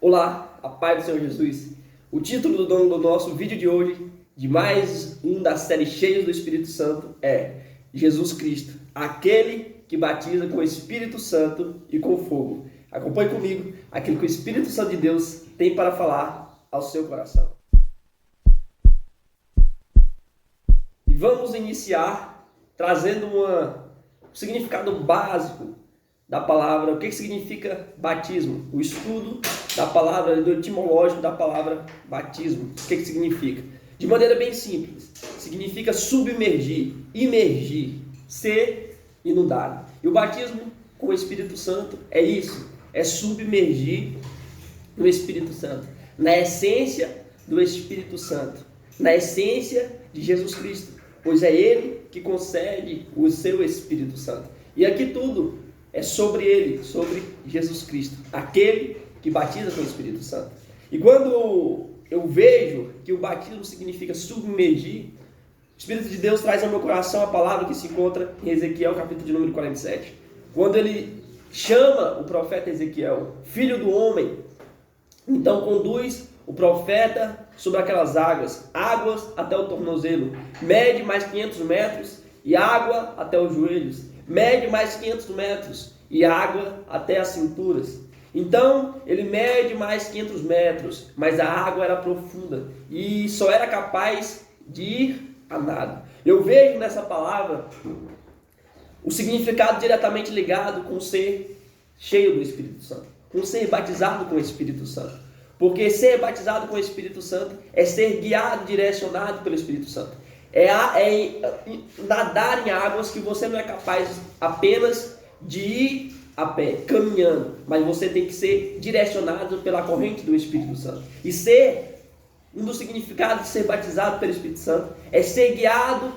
Olá, a paz do Senhor Jesus. O título do nosso vídeo de hoje, de mais um da série Cheios do Espírito Santo, é Jesus Cristo, aquele que batiza com o Espírito Santo e com fogo. Acompanhe comigo aquilo que o Espírito Santo de Deus tem para falar ao seu coração. E vamos iniciar trazendo um significado básico da palavra, o que significa batismo, o estudo da palavra, do etimológico da palavra batismo, o que significa? De maneira bem simples, significa submergir, imergir, ser inundado. E o batismo com o Espírito Santo é isso, é submergir no Espírito Santo, na essência do Espírito Santo, na essência de Jesus Cristo, pois é Ele que concede o seu Espírito Santo. E aqui tudo é sobre Ele, sobre Jesus Cristo, aquele que batiza com o Espírito Santo. E quando eu vejo que o batismo significa submergir, o Espírito de Deus traz ao meu coração a palavra que se encontra em Ezequiel, capítulo de número 47. Quando ele chama o profeta Ezequiel, filho do homem, então conduz o profeta sobre aquelas águas até o tornozelo, mede mais 500 metros e água até os joelhos, mede mais 500 metros e água até as cinturas. Então ele mede mais 500 metros, mas a água era profunda e só era capaz de ir a nado. Eu vejo nessa palavra o significado diretamente ligado com ser cheio do Espírito Santo, com ser batizado com o Espírito Santo. Porque ser batizado com o Espírito Santo é ser guiado, direcionado pelo Espírito Santo. É nadar em águas que você não é capaz apenas de ir a pé, caminhando, mas você tem que ser direcionado pela corrente do Espírito Santo. E um dos significados de ser batizado pelo Espírito Santo é ser guiado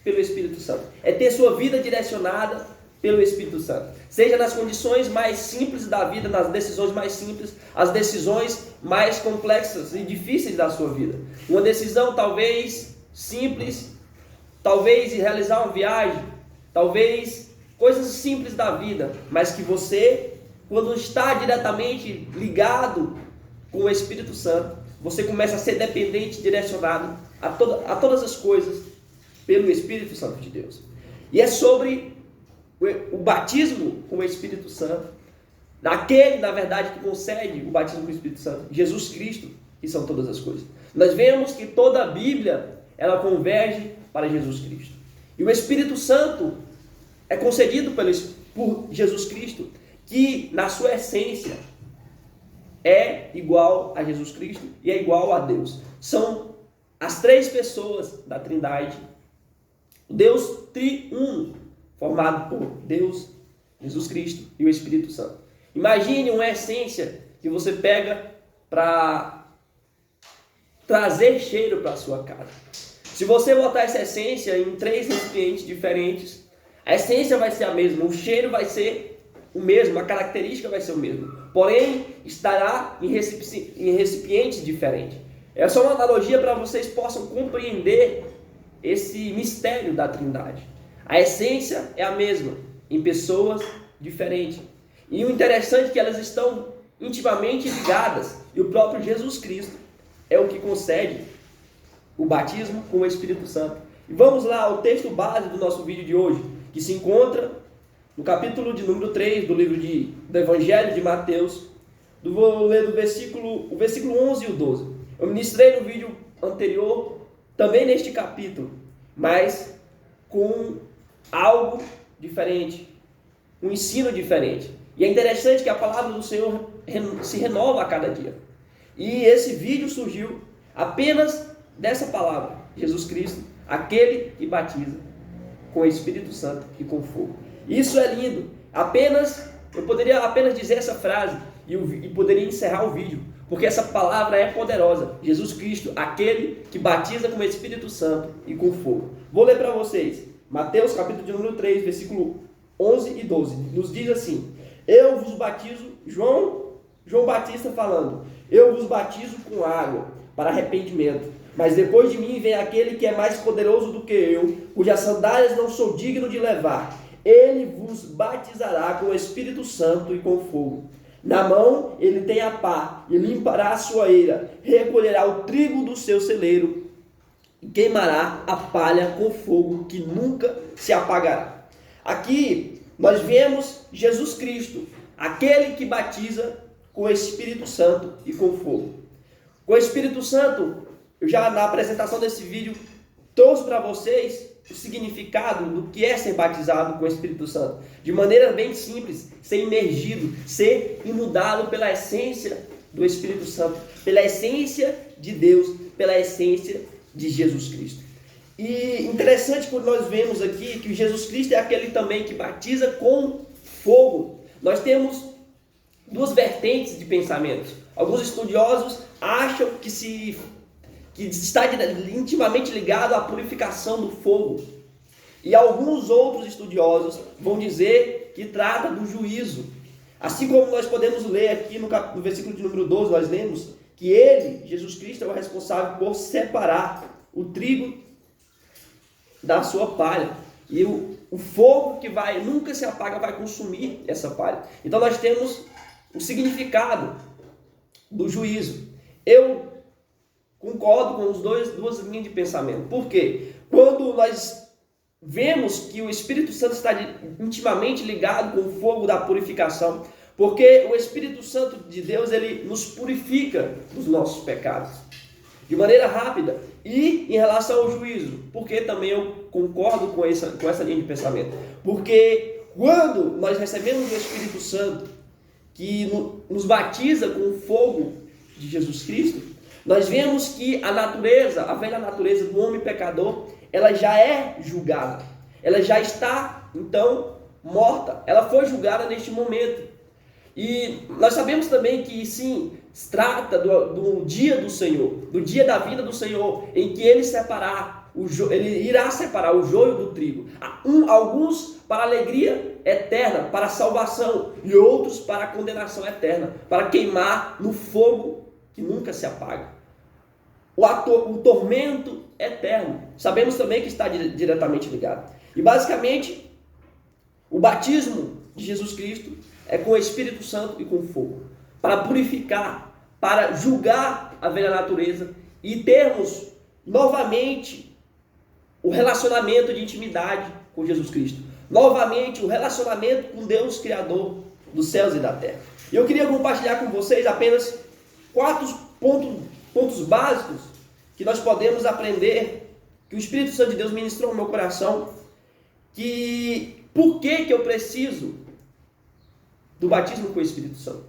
pelo Espírito Santo, é ter sua vida direcionada pelo Espírito Santo, seja nas condições mais simples da vida, nas decisões mais simples, as decisões mais complexas e difíceis da sua vida. Uma decisão talvez simples, talvez realizar uma viagem, talvez coisas simples da vida, mas que você, quando está diretamente ligado com o Espírito Santo, você começa a ser dependente, direcionado a todas as coisas pelo Espírito Santo de Deus. E é sobre o batismo com o Espírito Santo, daquele, na verdade, que concede o batismo com o Espírito Santo, Jesus Cristo, que são todas as coisas. Nós vemos que toda a Bíblia, ela converge para Jesus Cristo. E o Espírito Santo é concedido por Jesus Cristo, que na sua essência é igual a Jesus Cristo e é igual a Deus. São as três pessoas da Trindade, o Deus triuno, formado por Deus, Jesus Cristo e o Espírito Santo. Imagine uma essência que você pega para trazer cheiro para a sua casa. Se você botar essa essência em 3 recipientes diferentes, a essência vai ser a mesma, o cheiro vai ser o mesmo, a característica vai ser o mesmo. Porém, estará em recipientes diferentes. É só uma analogia para vocês possam compreender esse mistério da Trindade. A essência é a mesma, em pessoas diferentes. E o interessante é que elas estão intimamente ligadas. E o próprio Jesus Cristo é o que concede o batismo com o Espírito Santo. E vamos lá ao texto base do nosso vídeo de hoje, que se encontra no capítulo de número 3 do livro do Evangelho de Mateus. Vou ler o versículo 11 e o 12. Eu ministrei no vídeo anterior, também neste capítulo, mas com algo diferente, um ensino diferente. E é interessante que a palavra do Senhor se renova a cada dia. E esse vídeo surgiu apenas dessa palavra, Jesus Cristo, aquele que batiza com o Espírito Santo e com fogo. Isso é lindo. Eu poderia apenas dizer essa frase e poderia encerrar o vídeo, porque essa palavra é poderosa. Jesus Cristo, aquele que batiza com o Espírito Santo e com fogo. Vou ler para vocês. Mateus capítulo de número 3, versículo 11 e 12. Nos diz assim: eu vos batizo, João Batista falando, eu vos batizo com água para arrependimento. Mas depois de mim vem aquele que é mais poderoso do que eu, cujas sandálias não sou digno de levar. Ele vos batizará com o Espírito Santo e com fogo. Na mão ele tem a pá, e limpará a sua eira, recolherá o trigo do seu celeiro, e queimará a palha com fogo que nunca se apagará. Aqui nós vemos Jesus Cristo, aquele que batiza com o Espírito Santo e com fogo. Com o Espírito Santo, eu já na apresentação desse vídeo trouxe para vocês o significado do que é ser batizado com o Espírito Santo. De maneira bem simples, ser imergido, ser inundado pela essência do Espírito Santo, pela essência de Deus, pela essência de Jesus Cristo. E interessante quando nós vemos aqui que Jesus Cristo é aquele também que batiza com fogo. Nós temos duas vertentes de pensamentos. Alguns estudiosos acham que está intimamente ligado à purificação do fogo. E alguns outros estudiosos vão dizer que trata do juízo. Assim como nós podemos ler aqui no versículo de número 12, nós lemos que ele, Jesus Cristo, é o responsável por separar o trigo da sua palha. E o fogo que nunca se apaga vai consumir essa palha. Então nós temos o significado do juízo. Eu concordo com duas linhas de pensamento. Por quê? Quando nós vemos que o Espírito Santo está intimamente ligado com o fogo da purificação, porque o Espírito Santo de Deus, ele nos purifica dos nossos pecados de maneira rápida. E em relação ao juízo, porque também eu concordo com essa linha de pensamento, porque quando nós recebemos o Espírito Santo que nos batiza com o fogo de Jesus Cristo, nós vemos que a velha natureza do homem pecador, ela já é julgada. Ela já está, então, morta. Ela foi julgada neste momento. E nós sabemos também que, sim, se trata do dia do Senhor, do dia da vinda do Senhor, em que ele irá separar o joio do trigo. Alguns para alegria eterna, para a salvação, e outros para a condenação eterna, para queimar no fogo que nunca se apaga. O tormento eterno. Sabemos também que está diretamente ligado. E basicamente, o batismo de Jesus Cristo é com o Espírito Santo e com fogo, para purificar, para julgar a velha natureza e termos novamente o relacionamento de intimidade com Jesus Cristo. Novamente o relacionamento com Deus Criador dos céus e da terra. E eu queria compartilhar com vocês apenas 4 pontos básicos que nós podemos aprender, que o Espírito Santo de Deus ministrou no meu coração, por que eu preciso do batismo com o Espírito Santo.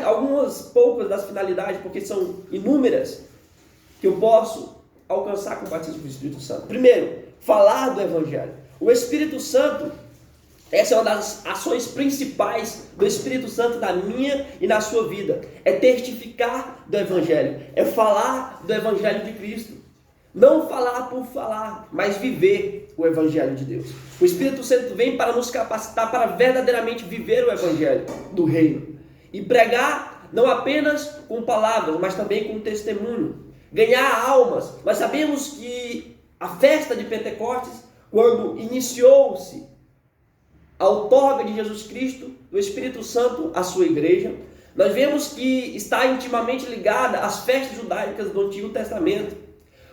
Algumas poucas das finalidades, porque são inúmeras, que eu posso alcançar com o batismo com o Espírito Santo. Primeiro, falar do Evangelho. O Espírito Santo, essa é uma das ações principais do Espírito Santo na minha e na sua vida. É testificar do Evangelho. É falar do Evangelho de Cristo. Não falar por falar, mas viver o Evangelho de Deus. O Espírito Santo vem para nos capacitar para verdadeiramente viver o Evangelho do Reino. E pregar não apenas com palavras, mas também com testemunho. Ganhar almas. Nós sabemos que a festa de Pentecostes, quando iniciou-se a outorga de Jesus Cristo, do Espírito Santo à sua igreja, nós vemos que está intimamente ligada às festas judaicas do Antigo Testamento.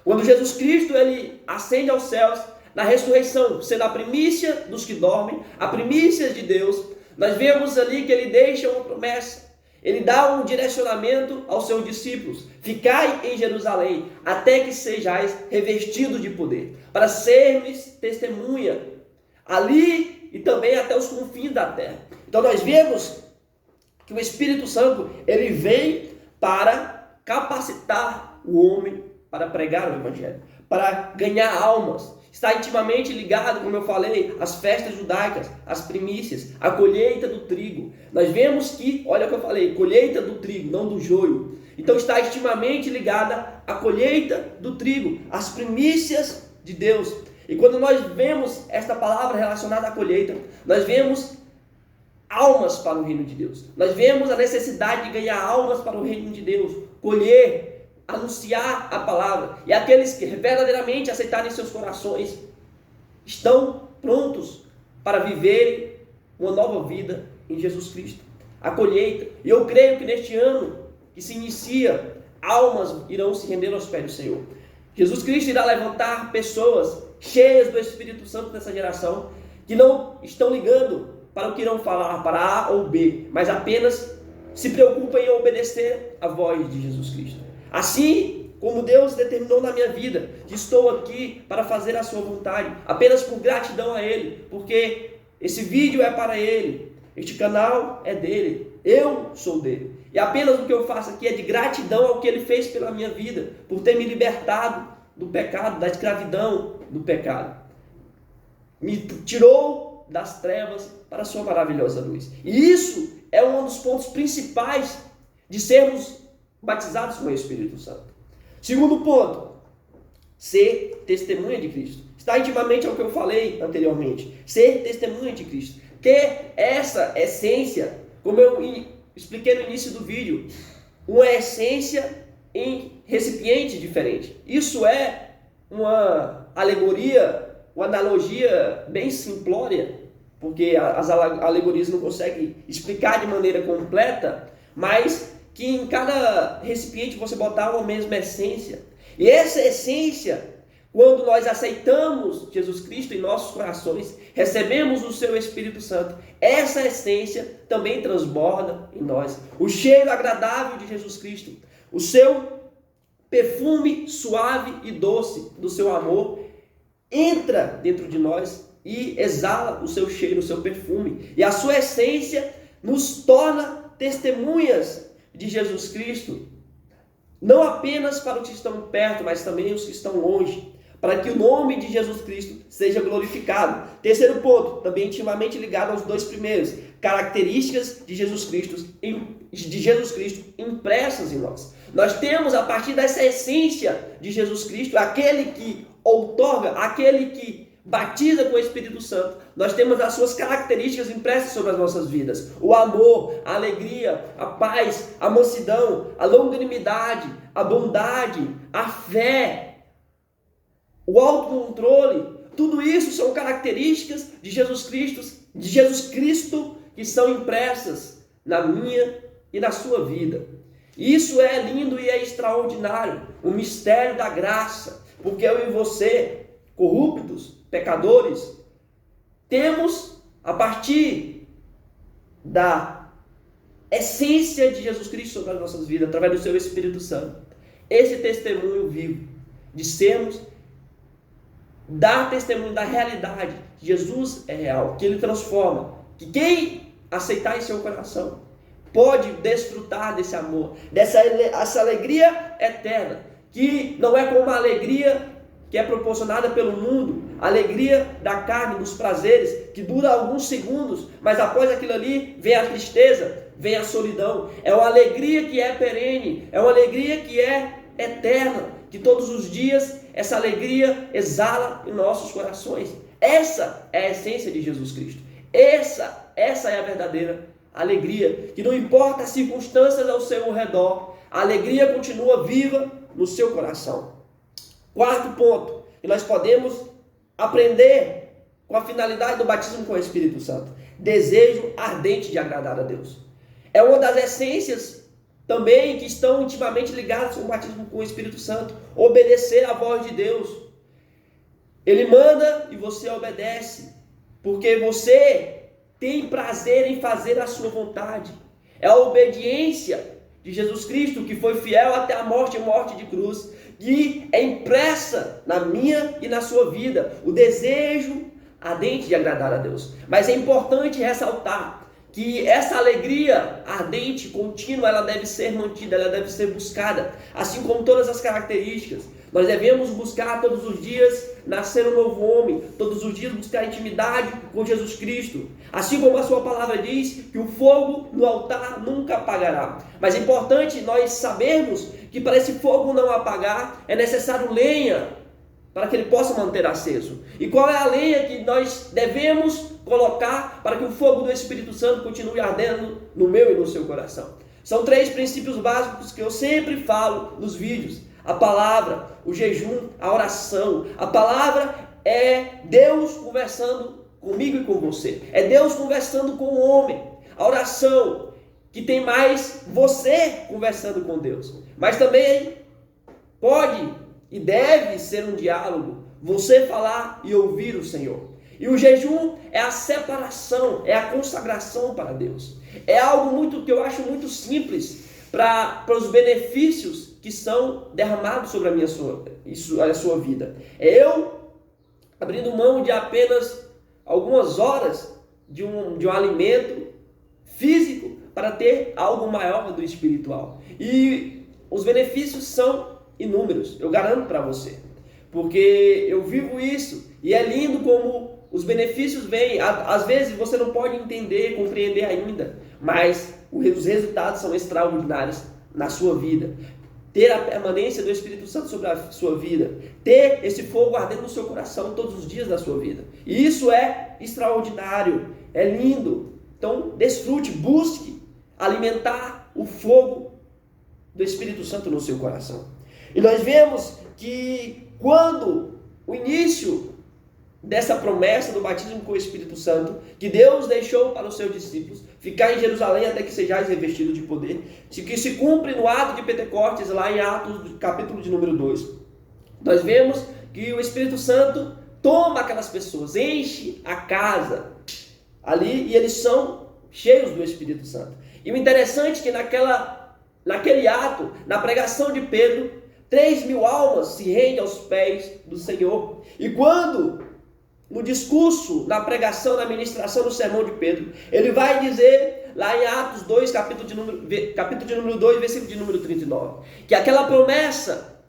Quando Jesus Cristo ele ascende aos céus, na ressurreição, sendo a primícia dos que dormem, a primícia de Deus, nós vemos ali que ele deixa uma promessa. Ele dá um direcionamento aos seus discípulos: ficai em Jerusalém, até que sejais revestidos de poder, para sermos testemunha ali e também até os confins da terra. Então nós vemos que o Espírito Santo ele vem para capacitar o homem para pregar o Evangelho, para ganhar almas. Está intimamente ligado, como eu falei, às festas judaicas, às primícias, à colheita do trigo. Nós vemos que, olha o que eu falei, colheita do trigo, não do joio. Então está intimamente ligada à colheita do trigo, às primícias de Deus. E quando nós vemos esta palavra relacionada à colheita, nós vemos almas para o reino de Deus. Nós vemos a necessidade de ganhar almas para o reino de Deus, colher, anunciar a palavra. E aqueles que verdadeiramente aceitarem em seus corações estão prontos para viver uma nova vida em Jesus Cristo. a colheita. E eu creio que neste ano que se inicia, almas irão se render aos pés do Senhor. Jesus Cristo irá levantar pessoas cheias do Espírito Santo nessa geração, que não estão ligando para o que irão falar, para A ou B, mas apenas se preocupam em obedecer a voz de Jesus Cristo. Assim como Deus determinou na minha vida, que estou aqui para fazer a sua vontade, apenas por gratidão a Ele, porque esse vídeo é para Ele, este canal é dele, eu sou dele. E apenas o que eu faço aqui é de gratidão ao que Ele fez pela minha vida, por ter me libertado do pecado, da escravidão do pecado. Me tirou das trevas para a sua maravilhosa luz. E isso é um dos pontos principais de sermos batizados com o Espírito Santo. Segundo ponto, ser testemunha de Cristo. Está intimamente ao que eu falei anteriormente. Ser testemunha de Cristo. Que essa essência, como eu expliquei no início do vídeo, uma essência em recipiente diferente. Isso é uma alegoria, uma analogia bem simplória, porque as alegorias não conseguem explicar de maneira completa, mas que em cada recipiente você botar uma mesma essência. E essa essência, quando nós aceitamos Jesus Cristo em nossos corações, recebemos o seu Espírito Santo, essa essência também transborda em nós. O cheiro agradável de Jesus Cristo, o seu perfume suave e doce do seu amor, entra dentro de nós e exala o seu cheiro, o seu perfume. E a sua essência nos torna testemunhas de Jesus Cristo, não apenas para os que estão perto, mas também os que estão longe, para que o nome de Jesus Cristo seja glorificado. Terceiro ponto, também intimamente ligado aos dois primeiros, características de Jesus Cristo impressas em nós. Nós temos, a partir dessa essência de Jesus Cristo, aquele que outorga, aquele que batiza com o Espírito Santo, nós temos as suas características impressas sobre as nossas vidas. O amor, a alegria, a paz, a mansidão, a longanimidade, a bondade, a fé, o autocontrole. Tudo isso são características de Jesus Cristo que são impressas na minha e na sua vida. Isso é lindo e é extraordinário, o mistério da graça, porque eu e você, corruptos, pecadores, temos, a partir da essência de Jesus Cristo sobre as nossas vidas, através do seu Espírito Santo, esse testemunho vivo, de sermos, dar testemunho da realidade, que Jesus é real, que Ele transforma, que quem aceitar em seu coração pode desfrutar desse amor, essa alegria eterna, que não é como uma alegria que é proporcionada pelo mundo, a alegria da carne, dos prazeres, que dura alguns segundos, mas após aquilo ali vem a tristeza, vem a solidão. É uma alegria que é perene, é uma alegria que é eterna, que todos os dias essa alegria exala em nossos corações. Essa é a essência de Jesus Cristo. Essa é a verdadeira alegria, que não importa as circunstâncias ao seu redor, a alegria continua viva no seu coração. Quarto ponto, que nós podemos aprender com a finalidade do batismo com o Espírito Santo: desejo ardente de agradar a Deus. É uma das essências também que estão intimamente ligadas com o batismo com o Espírito Santo: obedecer à voz de Deus. Ele manda e você obedece, porque você tem prazer em fazer a sua vontade. É a obediência de Jesus Cristo, que foi fiel até a morte de cruz, que é impressa na minha e na sua vida, o desejo ardente de agradar a Deus. Mas é importante ressaltar que essa alegria ardente, contínua, ela deve ser mantida, ela deve ser buscada, assim como todas as características. Nós devemos buscar todos os dias nascer um novo homem, todos os dias buscar intimidade com Jesus Cristo. Assim como a sua palavra diz que o fogo no altar nunca apagará. Mas é importante nós sabermos que para esse fogo não apagar é necessário lenha para que ele possa manter aceso. E qual é a lenha que nós devemos colocar para que o fogo do Espírito Santo continue ardendo no meu e no seu coração? São 3 princípios básicos que eu sempre falo nos vídeos: a palavra, o jejum, a oração. A palavra é Deus conversando comigo e com você, é Deus conversando com o homem. A oração que tem mais você conversando com Deus. Mas também pode e deve ser um diálogo, você falar e ouvir o Senhor. E o jejum é a separação, é a consagração para Deus. É algo que eu acho muito simples para os benefícios que são derramados sobre a sua vida. É eu abrindo mão de apenas algumas horas de um alimento físico para ter algo maior do espiritual. E os benefícios são inúmeros, eu garanto para você. Porque eu vivo isso e é lindo como os benefícios vêm. Às vezes você não pode entender, compreender ainda, mas os resultados são extraordinários na sua vida. Ter a permanência do Espírito Santo sobre a sua vida, ter esse fogo ardendo no seu coração todos os dias da sua vida. E isso é extraordinário, é lindo. Então desfrute, busque alimentar o fogo do Espírito Santo no seu coração. E nós vemos que quando o início dessa promessa do batismo com o Espírito Santo, que Deus deixou para os seus discípulos, ficar em Jerusalém até que sejais revestidos de poder, que se cumpre no ato de Pentecostes, lá em Atos, capítulo de número 2. Nós vemos que o Espírito Santo toma aquelas pessoas, enche a casa ali e eles são cheios do Espírito Santo. E o interessante é que naquele ato, na pregação de Pedro, 3.000 almas se rendem aos pés do Senhor. E quando, no discurso, na pregação, na ministração do sermão de Pedro, ele vai dizer, lá em Atos 2, capítulo de número 2, versículo de número 39, que aquela promessa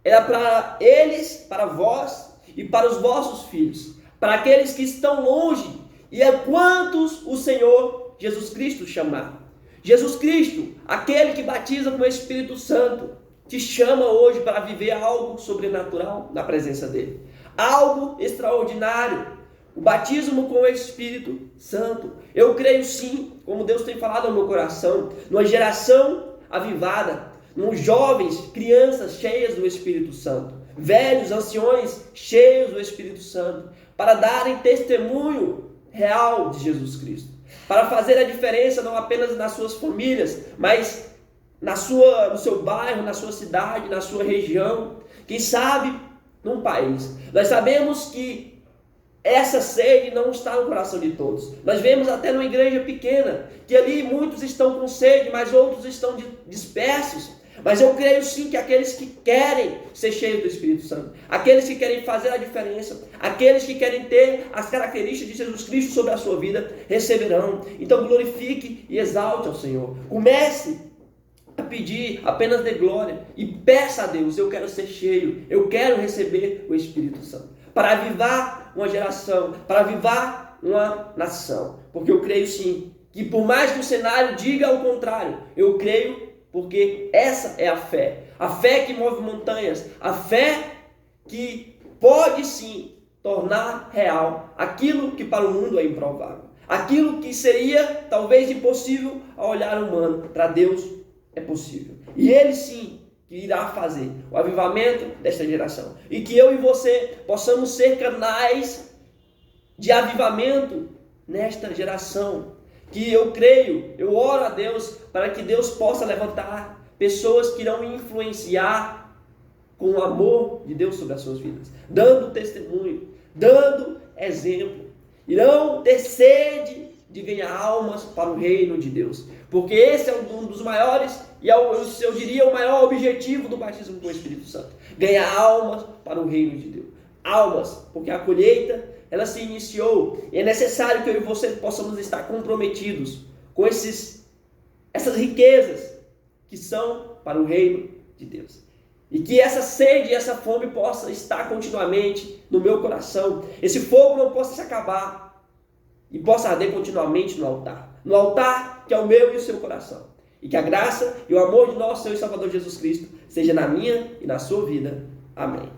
era para eles, para vós e para os vossos filhos, para aqueles que estão longe e a quantos o Senhor Jesus Cristo chamar. Jesus Cristo, aquele que batiza com o Espírito Santo, te chama hoje para viver algo sobrenatural na presença dele. Algo extraordinário. O batismo com o Espírito Santo. Eu creio sim, como Deus tem falado no meu coração, numa geração avivada, nos jovens, crianças cheias do Espírito Santo, velhos, anciões cheios do Espírito Santo, para darem testemunho real de Jesus Cristo, para fazer a diferença não apenas nas suas famílias, mas no seu bairro, na sua cidade, na sua região, quem sabe num país. Nós sabemos que essa sede não está no coração de todos. Nós vemos até numa igreja pequena, que ali muitos estão com sede, mas outros estão dispersos. Mas eu creio sim que aqueles que querem ser cheios do Espírito Santo, aqueles que querem fazer a diferença, aqueles que querem ter as características de Jesus Cristo sobre a sua vida, receberão. Então glorifique e exalte ao Senhor. Comece a pedir, apenas dê glória e peça a Deus: eu quero ser cheio, eu quero receber o Espírito Santo, para avivar uma geração, para avivar uma nação. Porque eu creio sim, que por mais que o cenário diga o contrário, eu creio, porque essa é a fé que move montanhas, a fé que pode sim tornar real aquilo que para o mundo é improvável, aquilo que seria talvez impossível ao olhar humano, para Deus é possível. E Ele sim que irá fazer o avivamento desta geração. E que eu e você possamos ser canais de avivamento nesta geração. Que eu creio, eu oro a Deus para que Deus possa levantar pessoas que irão influenciar com o amor de Deus sobre as suas vidas, dando testemunho, dando exemplo. Irão ter sede de ganhar almas para o reino de Deus. Porque esse é um dos maiores, e eu diria o maior objetivo do batismo com o Espírito Santo. Ganhar almas para o reino de Deus. Almas, porque a colheita, ela se iniciou. E é necessário que eu e você possamos estar comprometidos com essas riquezas que são para o reino de Deus. E que essa sede e essa fome possa estar continuamente no meu coração. Esse fogo não possa se acabar e possa arder continuamente no altar. No altar que é o meu e o seu coração. E que a graça e o amor de nosso Senhor e Salvador Jesus Cristo seja na minha e na sua vida. Amém.